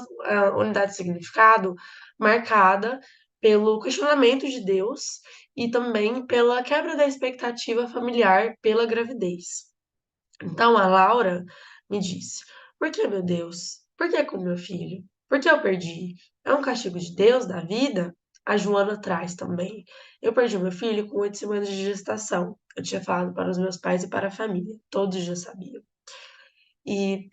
unidade de significado marcada pelo questionamento de Deus e também pela quebra da expectativa familiar pela gravidez. Então a Laura me disse: Por que, meu Deus? Por que com meu filho? Por que eu perdi? É um castigo de Deus da vida? A Joana traz também. Eu perdi meu filho com 8 semanas de gestação. Eu tinha falado para os meus pais e para a família. Todos já sabiam. E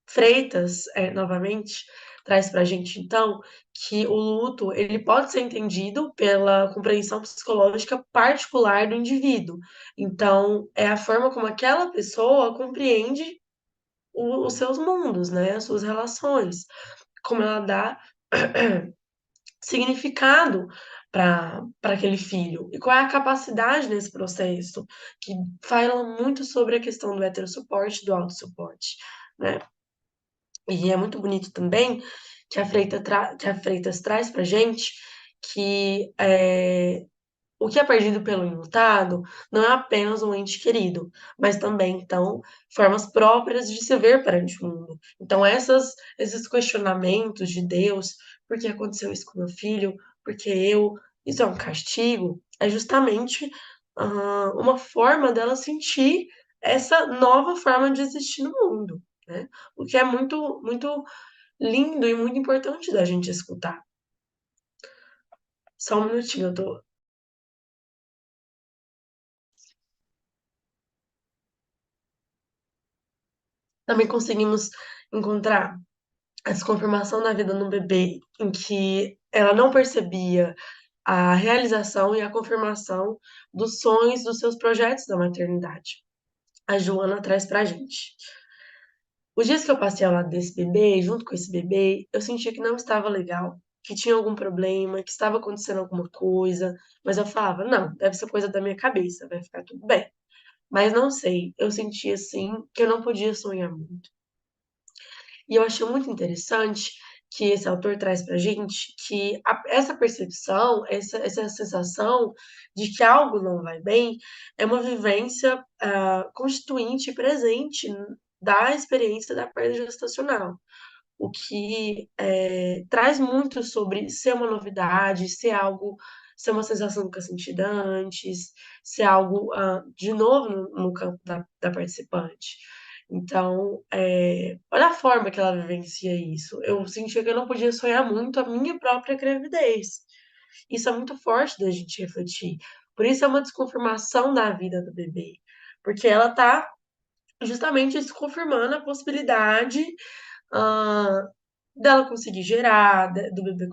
Freitas, novamente, traz para a gente, então, que o luto ele pode ser entendido pela compreensão psicológica particular do indivíduo. Então, é a forma como aquela pessoa compreende os seus mundos, né, as suas relações, como ela dá significado para aquele filho e qual é a capacidade nesse processo, que fala muito sobre a questão do heterossuporte e do autossuporte, né? E é muito bonito também que a Freitas traz para gente que o que é perdido pelo enlutado não é apenas um ente querido, mas também, então, formas próprias de se ver perante o mundo. Então, esses questionamentos de Deus, por que aconteceu isso com meu filho? Porque isso é um castigo? É justamente uma forma dela sentir essa nova forma de existir no mundo, né? O que é muito, muito lindo e muito importante da gente escutar. Só um minutinho, eu tô. Também conseguimos encontrar a desconfirmação da vida no bebê, em que ela não percebia a realização e a confirmação dos sonhos, dos seus projetos da maternidade. A Joana traz pra gente. Os dias que eu passei ao lado desse bebê, junto com esse bebê, eu sentia que não estava legal, que tinha algum problema, que estava acontecendo alguma coisa, mas eu falava, não, deve ser coisa da minha cabeça, vai ficar tudo bem. Mas não sei, eu sentia assim que eu não podia sonhar muito. E eu achei muito interessante que esse autor traz pra gente que essa percepção, essa sensação de que algo não vai bem, é uma vivência constituinte e presente da experiência da perda gestacional. O que traz muito sobre ser uma novidade, ser uma sensação nunca sentida antes, ser algo de novo no campo da participante. Então, olha a forma que ela vivencia isso. Eu sentia que eu não podia sonhar muito a minha própria gravidez. Isso é muito forte da gente refletir. Por isso é uma desconfirmação da vida do bebê. Porque ela tá justamente desconfirmando a possibilidade ah, dela conseguir gerar, do bebê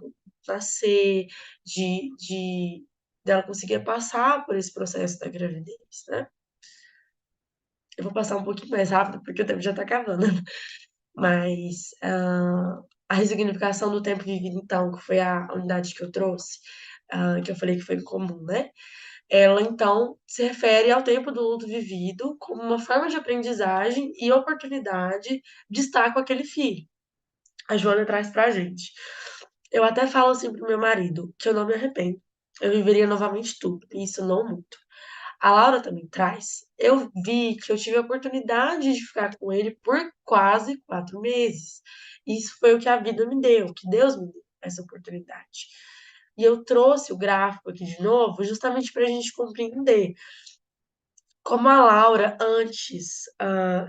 nascer, dela conseguir passar por esse processo da gravidez, né? Eu vou passar um pouquinho mais rápido porque o tempo já tá acabando. Mas a ressignificação do tempo vivido, então, que foi a unidade que eu trouxe, que eu falei que foi comum, né? Ela, então, se refere ao tempo do luto vivido como uma forma de aprendizagem e oportunidade de estar com aquele filho. A Joana traz pra gente. Eu até falo assim pro meu marido que eu não me arrependo. Eu viveria novamente tudo, e isso não muito. A Laura também traz. Eu vi que eu tive a oportunidade de ficar com ele por quase 4 meses. Isso foi o que a vida me deu, que Deus me deu essa oportunidade. E eu trouxe o gráfico aqui de novo, justamente para a gente compreender como a Laura, antes,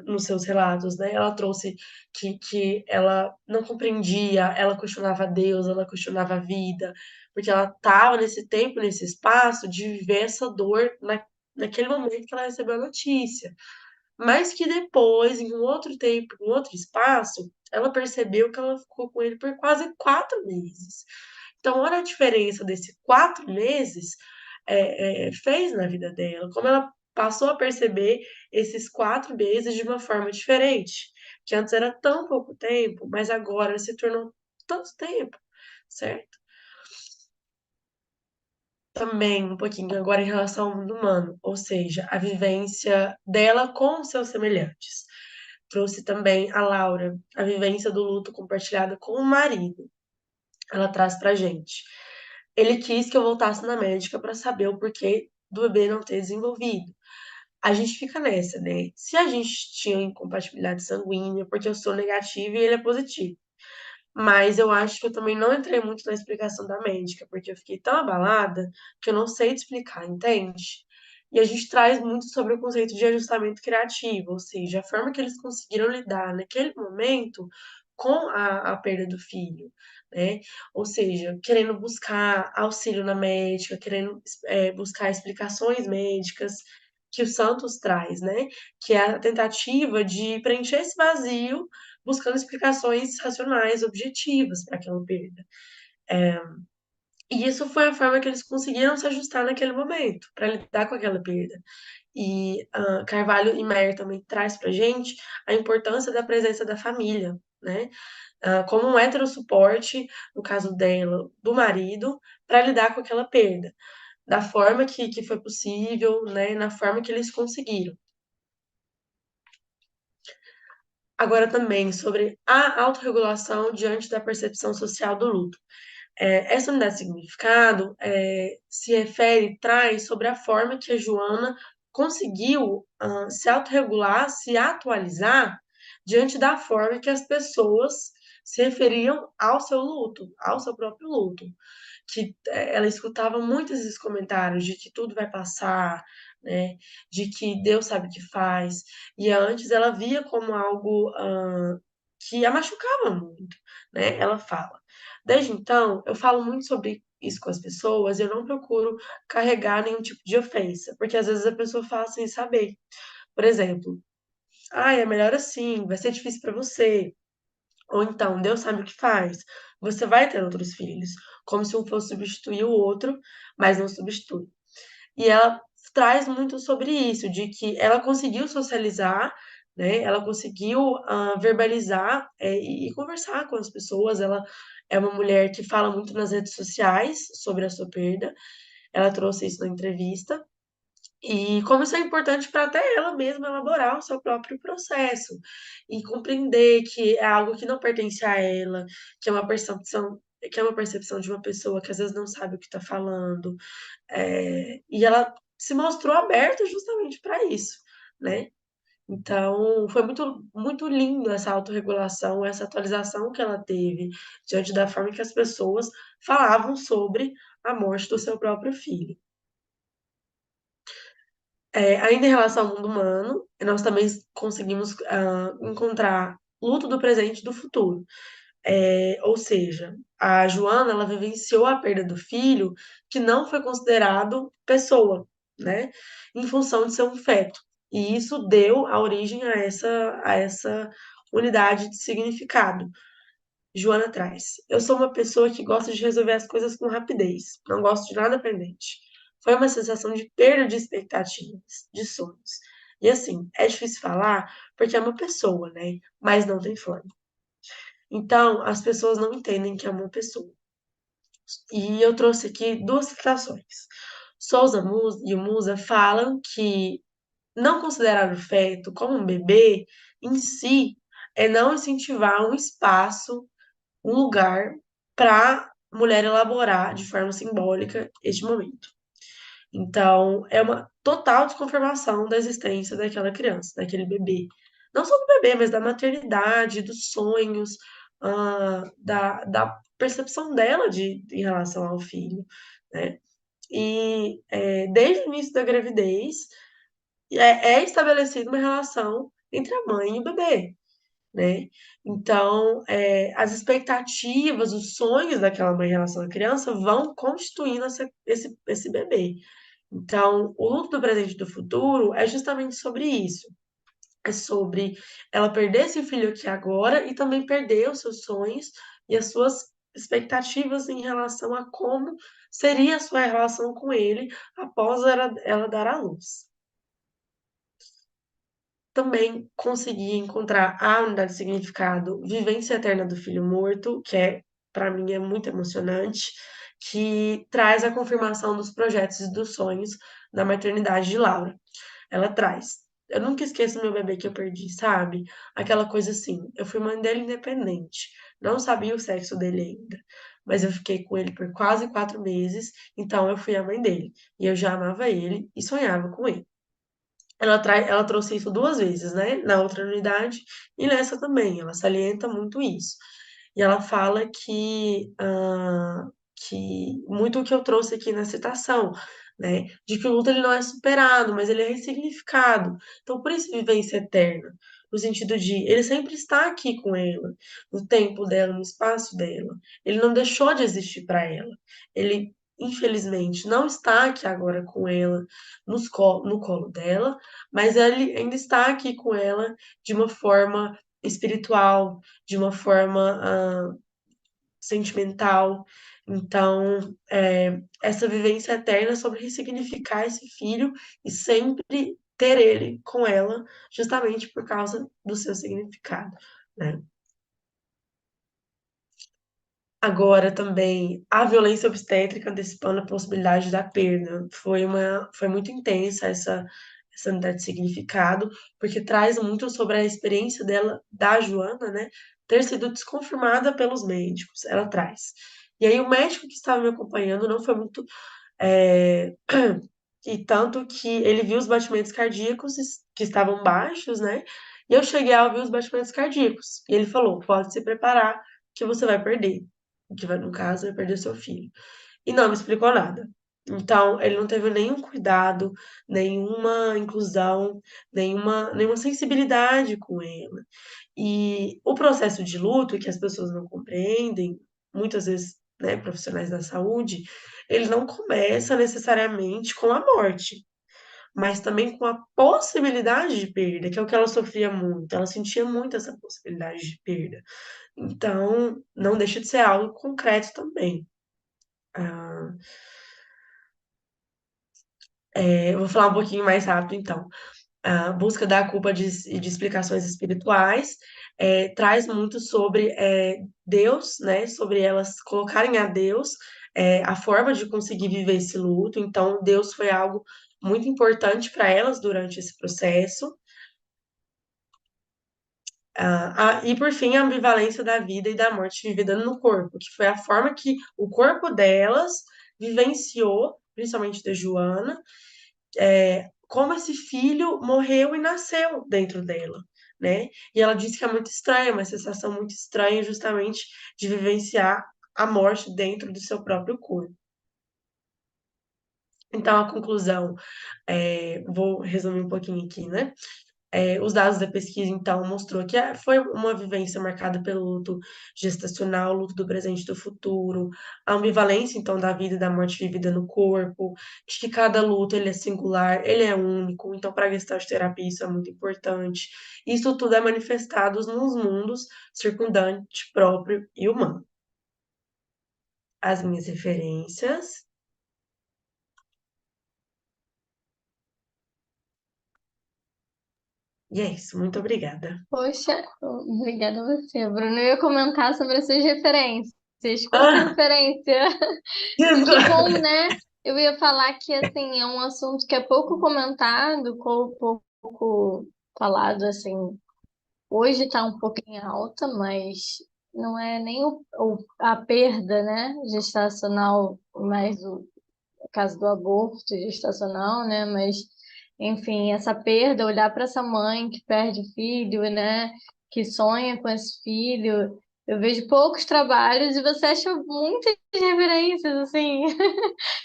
nos seus relatos, né, ela trouxe que ela não compreendia, ela questionava Deus, ela questionava a vida, porque ela estava nesse tempo, nesse espaço, de viver essa dor naquele momento que ela recebeu a notícia. Mas que depois, em um outro tempo, em um outro espaço, ela percebeu que ela ficou com ele por quase 4 meses. Então, olha a diferença desses 4 meses fez na vida dela, como ela passou a perceber esses 4 meses de uma forma diferente, que antes era tão pouco tempo, mas agora se tornou tanto tempo, certo? Também um pouquinho agora em relação ao mundo humano, ou seja, a vivência dela com os seus semelhantes. Trouxe também a Laura, a vivência do luto compartilhada com o marido. Ela traz pra gente. Ele quis que eu voltasse na médica para saber o porquê do bebê não ter desenvolvido. A gente fica nessa, né? Se a gente tinha incompatibilidade sanguínea, porque eu sou negativa e ele é positivo. Mas eu acho que eu também não entrei muito na explicação da médica, porque eu fiquei tão abalada que eu não sei te explicar, entende? E a gente traz muito sobre o conceito de ajustamento criativo, ou seja, a forma que eles conseguiram lidar naquele momento com a perda do filho, né? Ou seja, querendo buscar auxílio na médica, querendo buscar explicações médicas que o Santos traz, né? Que é a tentativa de preencher esse vazio buscando explicações racionais, objetivas para aquela perda. E isso foi a forma que eles conseguiram se ajustar naquele momento, para lidar com aquela perda. E Carvalho e Meyer também traz para gente a importância da presença da família, né? Como um heterossuporte, no caso dela, do marido, para lidar com aquela perda, da forma que foi possível, né? Na forma que eles conseguiram. Agora também sobre a autorregulação diante da percepção social do luto. Essa unidade de significado se refere, traz sobre a forma que a Joana conseguiu se autorregular, se atualizar diante da forma que as pessoas se referiam ao seu luto, ao seu próprio luto. Que ela escutava muito esses comentários de que tudo vai passar, né? De que Deus sabe o que faz. E antes ela via como algo que a machucava muito, né? Ela fala. Desde então, eu falo muito sobre isso com as pessoas, eu não procuro carregar nenhum tipo de ofensa, porque às vezes a pessoa fala sem saber. Por exemplo, é melhor assim, vai ser difícil para você. Ou então, Deus sabe o que faz. Você vai ter outros filhos, como se um fosse substituir o outro, mas não substitui. E ela traz muito sobre isso, de que ela conseguiu socializar, né? Ela conseguiu verbalizar e conversar com as pessoas. Ela é uma mulher que fala muito nas redes sociais sobre a sua perda. Ela trouxe isso na entrevista. E como isso é importante para até ela mesma elaborar o seu próprio processo e compreender que é algo que não pertence a ela, que é uma percepção de uma pessoa que às vezes não sabe o que está falando, e ela se mostrou aberta justamente para isso, né? Então, foi muito, muito lindo essa autorregulação, essa atualização que ela teve diante da forma que as pessoas falavam sobre a morte do seu próprio filho. Ainda em relação ao mundo humano, nós também conseguimos encontrar luto do presente e do futuro. Ou seja, a Joana ela vivenciou a perda do filho que não foi considerado pessoa, né? Em função de ser um feto. E isso deu a origem a essa unidade de significado. Joana traz. Eu sou uma pessoa que gosta de resolver as coisas com rapidez. Não gosto de nada pendente. Foi uma sensação de perda de expectativas, de sonhos. E assim, é difícil falar porque é uma pessoa, né? Mas não tem forma. Então, as pessoas não entendem que é uma pessoa. E eu trouxe aqui duas citações. Souza e o Musa falam que não considerar o feto como um bebê em si é não incentivar um espaço, um lugar para a mulher elaborar de forma simbólica este momento. Então, é uma total desconfirmação da existência daquela criança, daquele bebê. Não só do bebê, mas da maternidade, dos sonhos, da percepção dela em relação ao filho, né? E desde o início da gravidez é estabelecida uma relação entre a mãe e o bebê, né? Então, as expectativas, os sonhos daquela mãe em relação à criança vão constituindo esse bebê. Então, o luto do presente e do futuro é justamente sobre isso. É sobre ela perder esse filho aqui agora e também perder os seus sonhos e as suas expectativas em relação a como seria a sua relação com ele após ela dar à luz. também consegui encontrar a unidade de significado Vivência Eterna do Filho Morto, que para mim é muito emocionante, que traz a confirmação dos projetos e dos sonhos da maternidade de Laura. Ela traz. Eu nunca esqueço meu bebê que eu perdi, sabe? Aquela coisa assim, eu fui mãe dele independente, não sabia o sexo dele ainda, mas eu fiquei com ele por quase 4 meses, então eu fui a mãe dele, e eu já amava ele e sonhava com ele. Ela trouxe isso 2 vezes, né? Na outra unidade e nessa também. Ela salienta muito isso. E ela fala que muito o que eu trouxe aqui na citação, né? De que o luto ele não é superado, mas ele é ressignificado. Então, por isso, vivência eterna. No sentido de ele sempre está aqui com ela, no tempo dela, no espaço dela. Ele não deixou de existir para ela. Ele, infelizmente, não está aqui agora com ela, no colo dela, mas ele ainda está aqui com ela de uma forma espiritual, de uma forma sentimental. Então, essa vivência eterna é sobre ressignificar esse filho e sempre ter ele com ela, justamente por causa do seu significado, né? Agora também a violência obstétrica antecipando a possibilidade da perda. Foi muito intensa essa unidade de significado, porque traz muito sobre a experiência dela, da Joana, né, ter sido desconfirmada pelos médicos. Ela traz. E aí o médico que estava me acompanhando não foi muito é, e tanto que ele viu os batimentos cardíacos que estavam baixos, né? E eu cheguei a ouvir os batimentos cardíacos. E ele falou: pode se preparar que você vai perder. Que vai, no caso, vai perder seu filho. E não me explicou nada. Então, ele não teve nenhum cuidado, nenhuma inclusão, nenhuma sensibilidade com ela. E o processo de luto, que as pessoas não compreendem, muitas vezes, né, profissionais da saúde, ele não começa necessariamente com a morte, mas também com a possibilidade de perda, que é o que ela sofria muito. Ela sentia muito essa possibilidade de perda. Então, não deixa de ser algo concreto também. Ah, eu vou falar um pouquinho mais rápido, então. A busca da culpa de explicações espirituais traz muito sobre Deus, né? Sobre elas colocarem a Deus a forma de conseguir viver esse luto. Então, Deus foi algo muito importante para elas durante esse processo. E por fim, a ambivalência da vida e da morte vivida no corpo, que foi a forma que o corpo delas vivenciou, principalmente da Joana, como esse filho morreu e nasceu dentro dela, né? E ela disse que é muito estranha, uma sensação muito estranha, justamente de vivenciar a morte dentro do seu próprio corpo. Então, a conclusão, vou resumir um pouquinho aqui, né? Os dados da pesquisa, então, mostrou que foi uma vivência marcada pelo luto gestacional, luto do presente e do futuro, a ambivalência, então, da vida e da morte vivida no corpo, de que cada luto, ele é singular, ele é único, então, para a Gestalt terapia isso é muito importante. Isso tudo é manifestado nos mundos circundante, próprio e humano. As minhas referências. E é isso, muito obrigada. Poxa, obrigada a você, Bruno. Eu ia comentar sobre as suas referências. Quanta Ah, referência! E que bom, né? Eu ia falar que, assim, é um assunto que é pouco comentado, pouco falado, assim. Hoje está um pouco em alta, mas não é nem a perda, né, gestacional, mas o caso do aborto gestacional, né? Mas, enfim, essa perda, olhar para essa mãe que perde o filho, né? Que sonha com esse filho. Eu vejo poucos trabalhos e você acha muitas referências, assim.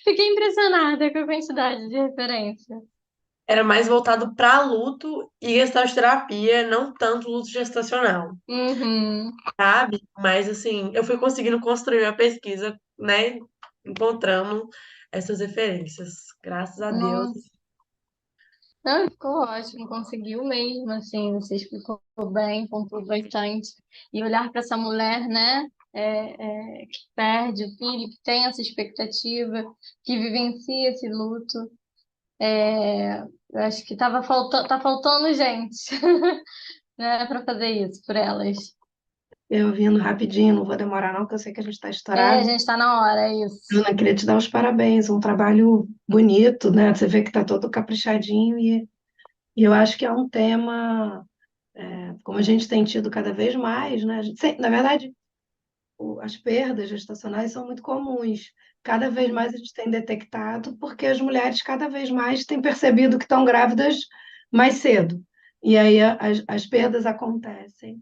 Fiquei impressionada com a quantidade de referências. Era mais voltado para luto e gestalt terapia, não tanto luto gestacional, Uhum. sabe? Mas assim, eu fui conseguindo construir a pesquisa, né? Encontrando essas referências. Graças a Deus. Nossa. Não, ficou ótimo, conseguiu mesmo, assim, você explicou bem, pontuou bastante. E olhar para essa mulher, né, que perde o filho, que tem essa expectativa, que vivencia esse luto, É, eu acho que tá faltando gente, né, para fazer isso por elas. Eu vindo rapidinho, não vou demorar não, porque eu sei que a gente está É, a estourado. gente está na hora, é isso. Ana, queria te dar os parabéns, um trabalho bonito, né? Você vê que está todo caprichadinho e eu acho que é um tema, como a gente tem tido cada vez mais, né? Na verdade, as perdas gestacionais são muito comuns. Cada vez mais a gente tem detectado, porque as mulheres cada vez mais têm percebido que estão grávidas mais cedo. E aí as perdas acontecem,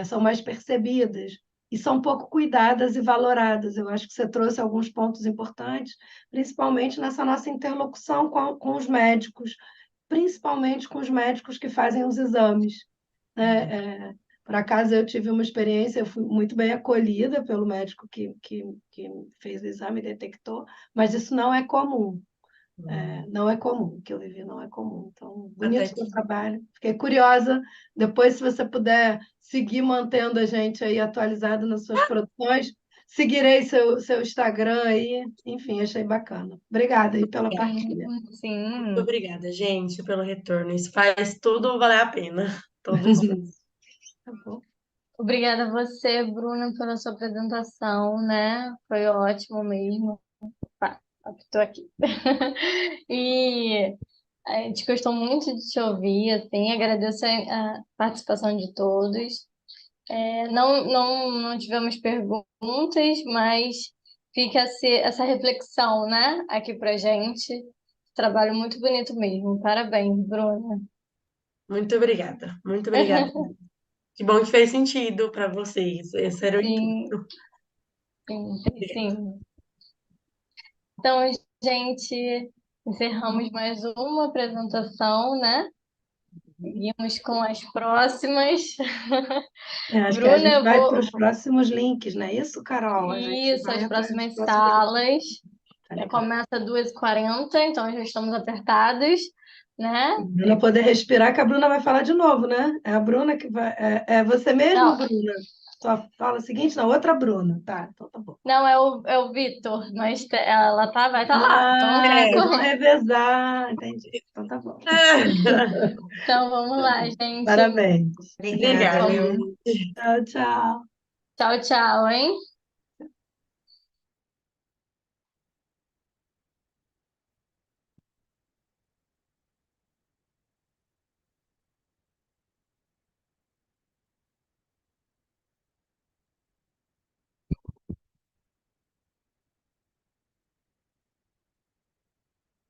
são mais percebidas e são pouco cuidadas e valoradas. Eu acho que você trouxe alguns pontos importantes, principalmente nessa nossa interlocução com os médicos, principalmente com os médicos que fazem os exames, né? Por acaso eu tive uma experiência, eu fui muito bem acolhida pelo médico que fez o exame e detectou, mas isso não é comum. Não é comum, o que eu vivi não é comum. Então, bonito Até o seu que trabalho. Fiquei curiosa. Depois, se você puder seguir mantendo a gente aí atualizado nas suas produções, seguirei seu Instagram aí. Enfim, achei bacana. Obrigada aí pela partilha. Sim, muito sim. obrigada, gente, pelo retorno. Isso faz tudo valer a pena. Todo o esforço. Tá bom. Obrigada a você, Bruna, pela sua apresentação, né? Foi ótimo mesmo. Pá, estou aqui. E a gente gostou muito de te ouvir, assim, agradeço a participação de todos. Não tivemos perguntas, mas fica essa reflexão, né, aqui pra gente. Trabalho muito bonito mesmo. Parabéns, Bruna. Muito obrigada. Muito obrigada. Que bom que fez sentido para vocês. Esse era o Sim, intuito. sim, sim. Então, gente, encerramos mais uma apresentação, né? Seguimos com as próximas. Acho que a Bruna, gente eu vai para vou. os próximos links, não é isso, Carol? A gente Isso, as vai para os próximas próximos links. salas. Tá legal. Começa às 2h40, então já estamos apertados, né? A Bruna poder respirar, que a Bruna vai falar de novo, né? É a Bruna que vai. É você mesmo, Não, Bruna? Só fala o seguinte, não, outra Bruna. Tá, então tá bom. não é o Vitor, mas ela vai estar lá. Então, Ah, É. vocês vão revezar, entendi. Então tá bom. então vamos Tá lá, bom. gente. Parabéns. Obrigada, Obrigada, viu? Vamos. gente. Tchau, tchau. Tchau, tchau, hein?